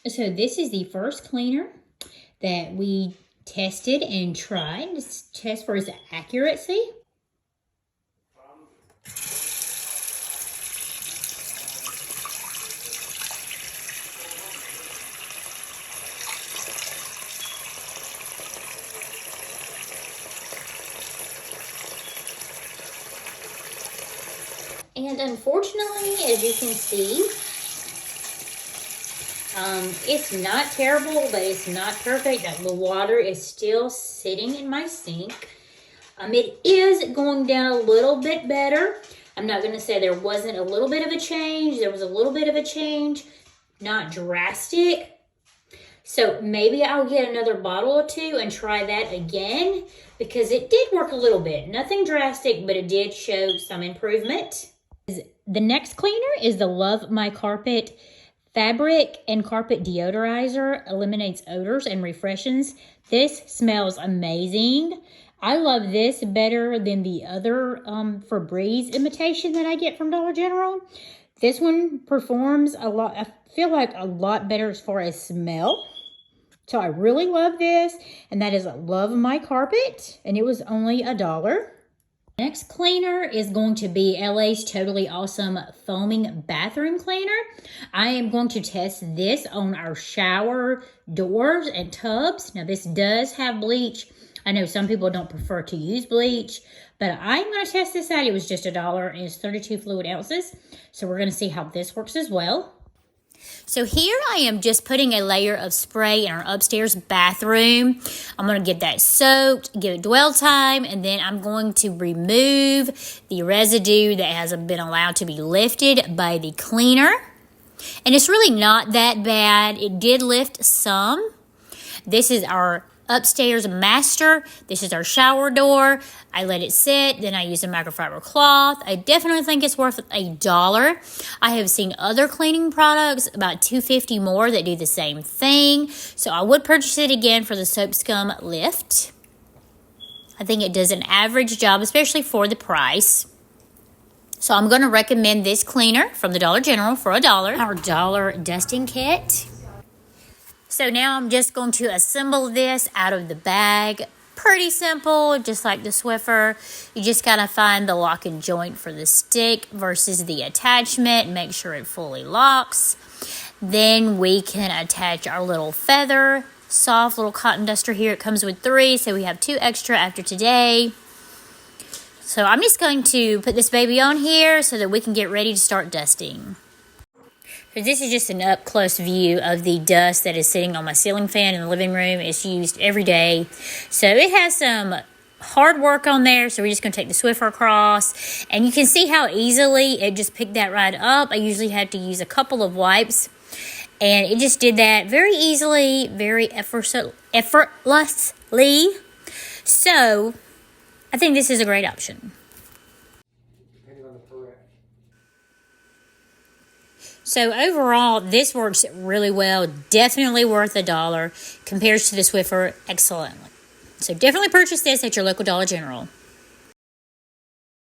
So this is the first cleaner that we tested and tried to test for its accuracy. And unfortunately, as you can see, it's not terrible, but it's not perfect. The water is still sitting in my sink. It is going down a little bit better. I'm not going to say there wasn't a little bit of a change. There was a little bit of a change, not drastic. So maybe I'll get another bottle or two and try that again, because it did work a little bit. Nothing drastic, but it did show some improvement. The next cleaner is the Love My Carpet Fabric and Carpet Deodorizer. Eliminates odors and refreshes. This smells amazing. I love this better than the other Febreze imitation that I get from Dollar General. This one performs a lot, I feel like a lot better as far as smell. So I really love this, and that is Love My Carpet, and it was only $1. Next cleaner is going to be LA's Totally Awesome Foaming Bathroom Cleaner. I am going to test this on our shower doors and tubs. Now this does have bleach. I know some people don't prefer to use bleach, but I'm going to test this out. It was just $1 and it's 32 fluid ounces. So we're going to see how this works as well. So here I am just putting a layer of spray in our upstairs bathroom. I'm going to get that soaked, give it dwell time, and then I'm going to remove the residue that hasn't been allowed to be lifted by the cleaner. And it's really not that bad. It did lift some. This is our upstairs master. This is our shower door. I let it sit, then I use a microfiber cloth. I definitely think it's worth $1. I have seen other cleaning products, about $2.50 more, that do the same thing. So I would purchase it again for the soap scum lift. I think it does an average job, especially for the price. So I'm going to recommend this cleaner from the Dollar General for $1. Our dollar dusting kit. So now I'm just going to assemble this out of the bag. Pretty simple, just like the Swiffer. You just gotta find the lock and joint for the stick versus the attachment. Make sure it fully locks. Then we can attach our little feather, soft little cotton duster here. It comes with 3, so we have 2 extra after today. So I'm just going to put this baby on here so that we can get ready to start dusting. So this is just an up-close view of the dust that is sitting on my ceiling fan in the living room. It's used every day. So it has some hard work on there, so we're just going to take the Swiffer across. And you can see how easily it just picked that right up. I usually have to use a couple of wipes. And it just did that very easily, very effortlessly. So I think this is a great option. So overall, this works really well. Definitely worth $1. Compares to the Swiffer excellently. So definitely purchase this at your local Dollar General.